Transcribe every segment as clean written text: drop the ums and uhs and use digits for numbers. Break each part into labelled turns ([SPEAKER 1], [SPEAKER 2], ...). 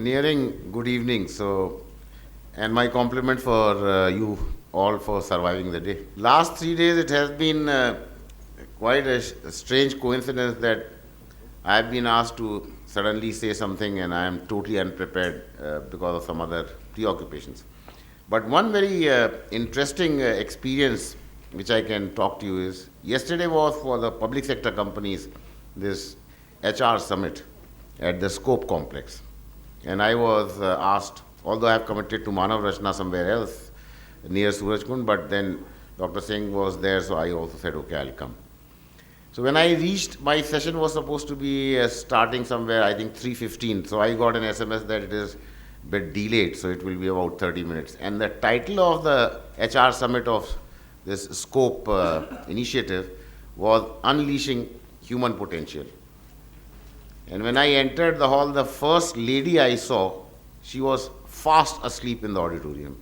[SPEAKER 1] nearing good evening, and my compliment for you all for surviving the day. Last 3 days, it has been quite a strange coincidence that I've been asked to suddenly say something, and I am totally unprepared because of some other preoccupations. But one very interesting experience which I can talk to you is yesterday was for the public sector companies this HR summit at the Scope complex. And I was asked, although I have committed to Manav Rachna somewhere else near Surajkund, but then Dr. Singh was there, so I also said, okay, I'll come. So when I reached, my session was supposed to be starting somewhere, I think 3:15. So I got an SMS that it is a bit delayed, so it will be about 30 minutes. And the title of the HR summit of this Scope initiative was Unleashing Human Potential. And when I entered the hall, the first lady I saw, she was fast asleep in the auditorium.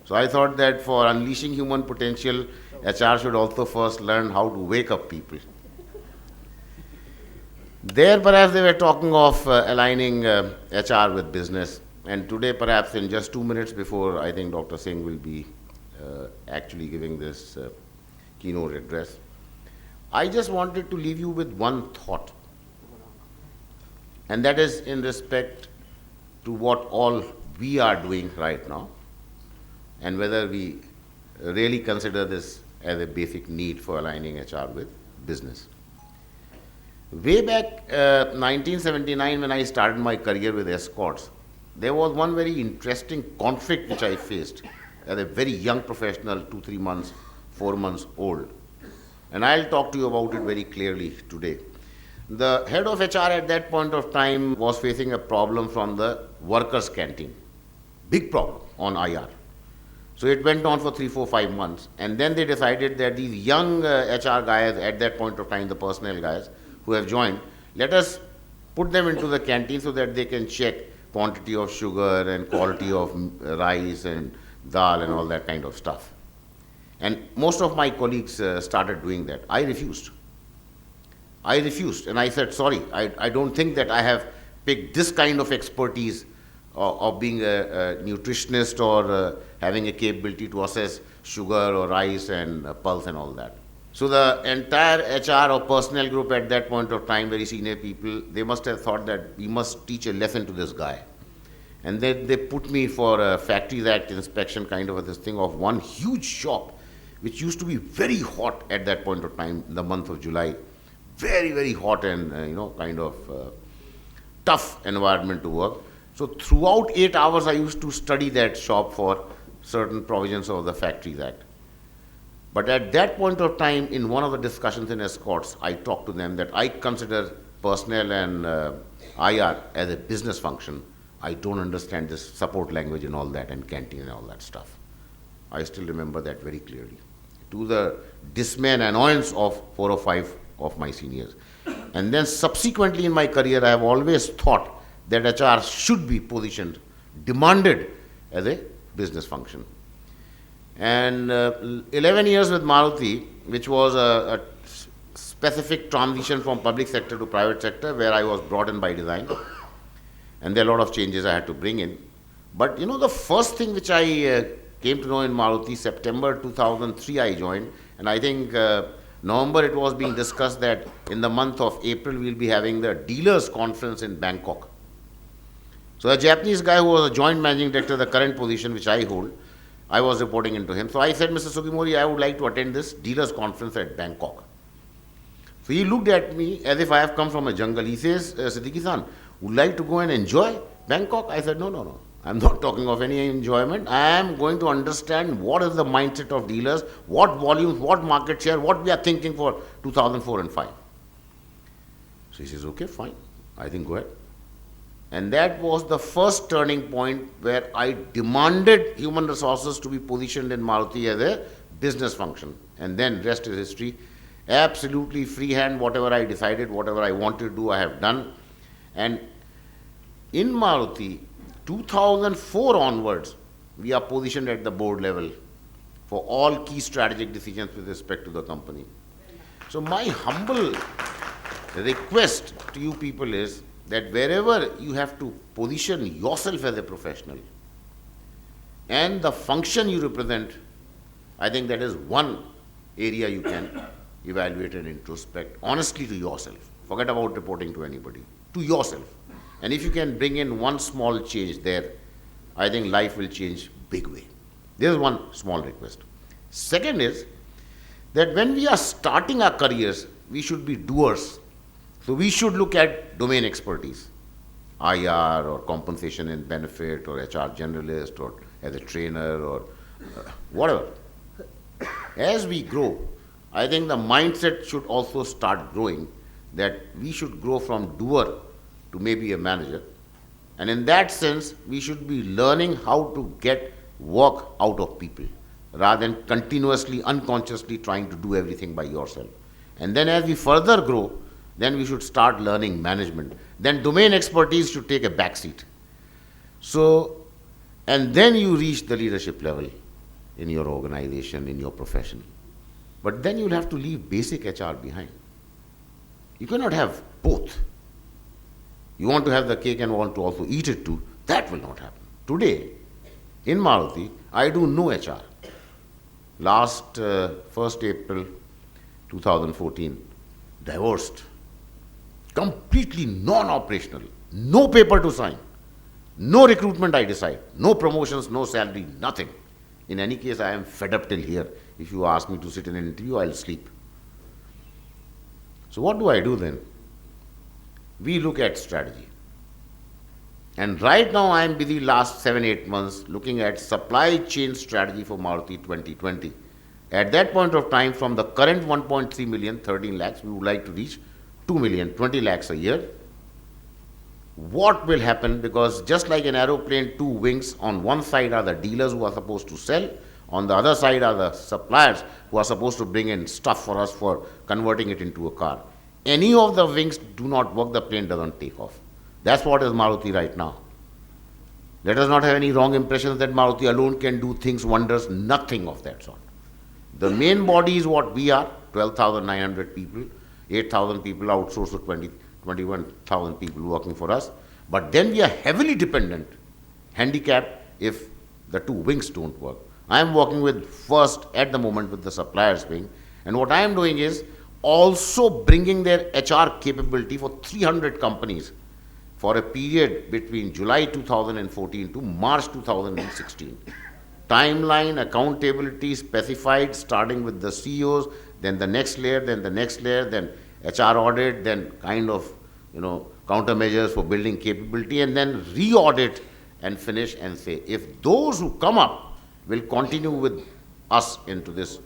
[SPEAKER 1] So I thought that for unleashing human potential, HR should also first learn how to wake up people. There, perhaps they were talking of aligning HR with business. And today, perhaps in just 2 minutes before, I think Dr. Singh will be actually giving this keynote address. I just wanted to leave you with one thought. And that is in respect to what all we are doing right now and whether we really consider this as a basic need for aligning HR with business. Way back 1979 when I started my career with Escorts, there was one very interesting conflict which I faced as a very young professional, 2-3 months, 4 months old. And I'll talk to you about it very clearly today. The head of HR at that point of time was facing a problem from the workers' canteen. Big problem on IR. So it went on for 3, 4, 5 months. And then they decided that these young HR guys at that point of time, the personnel guys who have joined, let us put them into the canteen so that they can check quantity of sugar and quality of rice and dal and all that kind of stuff. And most of my colleagues started doing that. I refused. And I said, sorry, I don't think that I have picked this kind of expertise of being a nutritionist or having a capability to assess sugar or rice and pulse and all that. So the entire HR or personnel group at that point of time, very senior people, they must have thought that we must teach a lesson to this guy. And then they put me for a Factories Act inspection kind of this thing of one huge shop, which used to be very hot at that point of time, in the month of July. Very, very hot and, kind of tough environment to work. So throughout 8 hours, I used to study that shop for certain provisions of the Factories Act. But at that point of time, in one of the discussions in Escorts, I talked to them that I consider personnel and IR as a business function. I don't understand this support language and all that and canteen and all that stuff. I still remember that very clearly. To the dismay and annoyance of 4 or 5 of my seniors. And then subsequently in my career, I have always thought that HR should be positioned, demanded as a business function. And 11 years with Maruti, which was a specific transition from public sector to private sector, where I was brought in by design. And there are a lot of changes I had to bring in. But the first thing which I came to know in Maruti, September 2003 I joined, and I think November it was being discussed that in the month of April we'll be having the dealers conference in Bangkok. So a Japanese guy who was a joint managing director, the current position which I hold, I was reporting into him. So I said, Mr. Sugimori, I would like to attend this dealers conference at Bangkok. So he looked at me as if I have come from a jungle. He says, Siddiqui-san, would you like to go and enjoy Bangkok? I said, no. I'm not talking of any enjoyment. I am going to understand what is the mindset of dealers, what volumes, what market share, what we are thinking for 2004 and 5. So he says, okay, fine. I think go ahead. And that was the first turning point where I demanded human resources to be positioned in Maruti as a business function. And then rest is history. Absolutely freehand, whatever I decided, whatever I wanted to do, I have done. And in Maruti, 2004 onwards, we are positioned at the board level for all key strategic decisions with respect to the company. So my humble request to you people is that wherever you have to position yourself as a professional and the function you represent, I think that is one area you can evaluate and introspect honestly to yourself. Forget about reporting to anybody, to yourself. And if you can bring in one small change there, I think life will change big way. This is one small request. Second is that when we are starting our careers, we should be doers. So we should look at domain expertise, IR or compensation and benefit or HR generalist or as a trainer or whatever. As we grow, I think the mindset should also start growing, that we should grow from doer to maybe a manager. And in that sense, we should be learning how to get work out of people rather than continuously, unconsciously trying to do everything by yourself. And then as we further grow, then we should start learning management. Then domain expertise should take a back seat. So, and then you reach the leadership level in your organization, in your profession. But then you'll have to leave basic HR behind. You cannot have both. You want to have the cake and want to also eat it too. That will not happen. Today, in Maruti, I do no HR. Last 1st April 2014, divorced. Completely non-operational. No paper to sign. No recruitment I decide. No promotions, no salary, nothing. In any case, I am fed up till here. If you ask me to sit in an interview, I'll sleep. So what do I do then? We look at strategy. And right now I am busy last 7-8 months looking at supply chain strategy for Maruti 2020. At that point of time, from the current 1.3 million, 13 lakhs, we would like to reach 2 million, 20 lakhs a year. What will happen? Because just like an aeroplane, two wings, on one side are the dealers who are supposed to sell, on the other side are the suppliers who are supposed to bring in stuff for us for converting it into a car. Any of the wings do not work, the plane doesn't take off. That's what is Maruti right now. Let us not have any wrong impressions that Maruti alone can do things, wonders, nothing of that sort. The main body is what we are, 12,900 people, 8,000 people outsourced to 21,000 people working for us. But then we are heavily dependent, handicapped if the two wings don't work. I am working with first at the moment with the suppliers wing, and what I am doing is also bringing their HR capability for 300 companies for a period between July 2014 to March 2016. Timeline, accountability specified, starting with the CEOs, then the next layer, then the next layer, then HR audit, then kind of, countermeasures for building capability, and then re-audit and finish and say, if those who come up will continue with us into this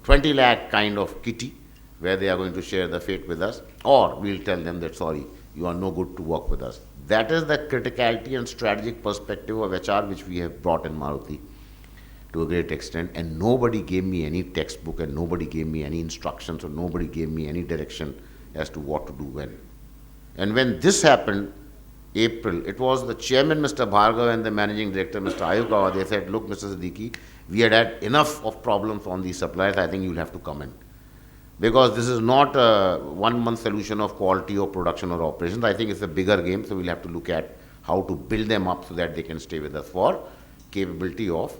[SPEAKER 1] 20 lakh kind of kitty, where they are going to share the fate with us, or we'll tell them that, sorry, you are no good to work with us. That is the criticality and strategic perspective of HR which we have brought in Maruti to a great extent, and nobody gave me any textbook, and nobody gave me any instructions, or nobody gave me any direction as to what to do when. And when this happened, April, it was the chairman, Mr. Bhargav, and the managing director, Mr. Ayukawa. They said, look, Mr. Siddiqui, we had enough of problems on these suppliers. I think you'll have to come in. Because this is not a 1 month solution of quality or production or operations. I think it's a bigger game, so we'll have to look at how to build them up so that they can stay with us for capability of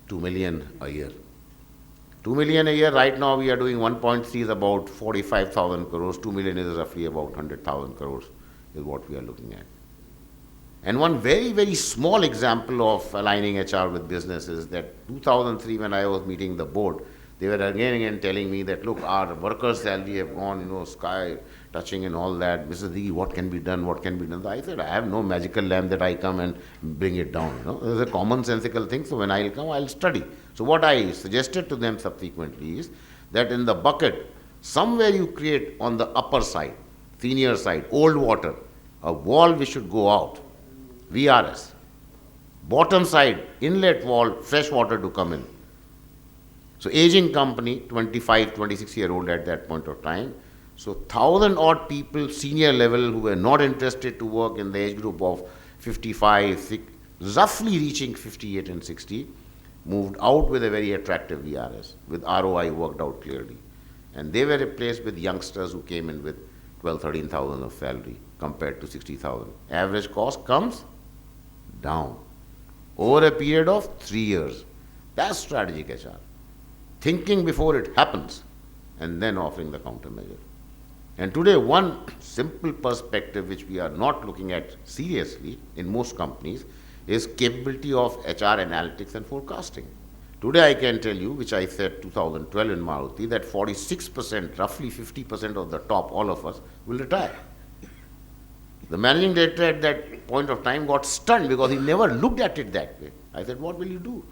[SPEAKER 1] 2 million a year. 2 million a year, right now we are doing 1.3 is about 45,000 crores, 2 million is roughly about 100,000 crores is what we are looking at. And one very, very small example of aligning HR with business is that 2003 when I was meeting the board, they were again and again telling me that, look, our workers' salary have gone, sky touching and all that. Mrs. Diggi, what can be done? What can be done? So I said, I have no magical lamp that I come and bring it down. There's a commonsensical thing. So when I'll come, I'll study. So what I suggested to them subsequently is that in the bucket, somewhere you create on the upper side, senior side, old water, a wall which should go out, VRS. Bottom side, inlet wall, fresh water to come in. So aging company, 25, 26-year-old at that point of time. So 1,000 odd people, senior level, who were not interested to work in the age group of 55, roughly reaching 58 and 60, moved out with a very attractive VRS, with ROI worked out clearly. And they were replaced with youngsters who came in with 12, 13,000 of salary compared to 60,000. Average cost comes down over a period of 3 years. That's strategic HR. Thinking before it happens and then offering the countermeasure. And today, one simple perspective which we are not looking at seriously in most companies is capability of HR analytics and forecasting. Today, I can tell you, which I said 2012 in Maruti, that 46%, roughly 50% of the top, all of us, will retire. The managing director at that point of time got stunned because he never looked at it that way. I said, what will you do?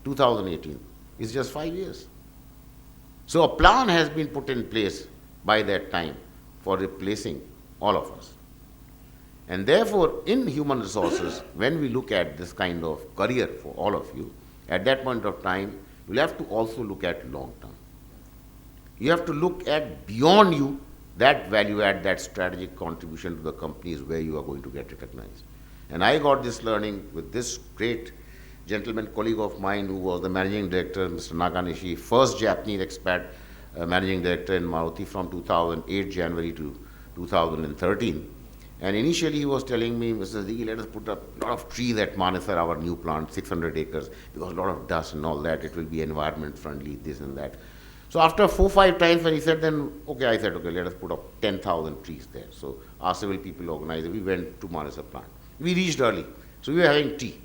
[SPEAKER 1] 2018. It's just 5 years. So a plan has been put in place by that time for replacing all of us. And therefore, in human resources, when we look at this kind of career for all of you, at that point of time, you'll have to also look at long term. You have to look at beyond you, that value add, that strategic contribution to the company is where you are going to get recognized. And I got this learning with this great gentleman colleague of mine who was the managing director, Mr. Nakanishi, first Japanese expat managing director in Maruti from 2008 January to 2013. And initially he was telling me, Mr. Ziggy, let us put up a lot of trees at Manesar, our new plant, 600 acres, because a lot of dust and all that, it will be environment friendly, this and that. So after 4-5 times when he said, then, okay, I said, okay, let us put up 10,000 trees there. So our civil people organized it. We went to Manesar plant. We reached early. So we were having tea.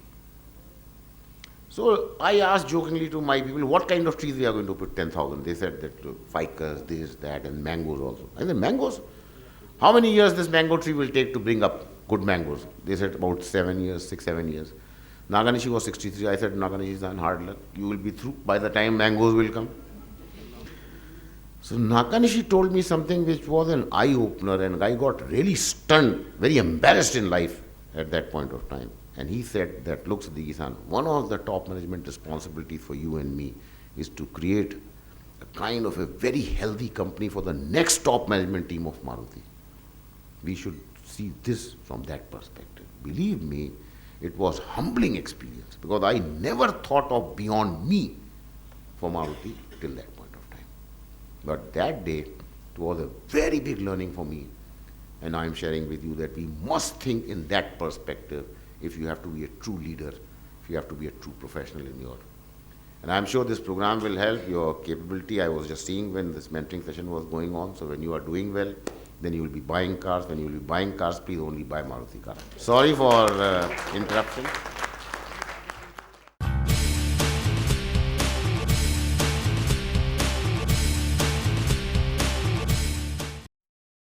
[SPEAKER 1] So I asked jokingly to my people, what kind of trees we are going to put 10,000? They said that ficus, this, that, and mangoes also. I said, mangoes? How many years this mango tree will take to bring up good mangoes? They said about 7 years, 6, 7 years. Nakanishi was 63. I said, Nakanishi is on hard luck. You will be through by the time mangoes will come. So Nakanishi told me something which was an eye-opener, and I got really stunned, very embarrassed in life at that point of time. And he said that, look, Siddiqui-san, one of the top management responsibilities for you and me is to create a kind of a very healthy company for the next top management team of Maruti. We should see this from that perspective. Believe me, it was humbling experience because I never thought of beyond me for Maruti till that point of time. But that day, it was a very big learning for me. And I am sharing with you that we must think in that perspective if you have to be a true leader, if you have to be a true professional in your. And I'm sure this program will help your capability. I was just seeing when this mentoring session was going on. So when you are doing well, then you will be buying cars. When you will be buying cars, please only buy Maruti cars. Sorry for interruption.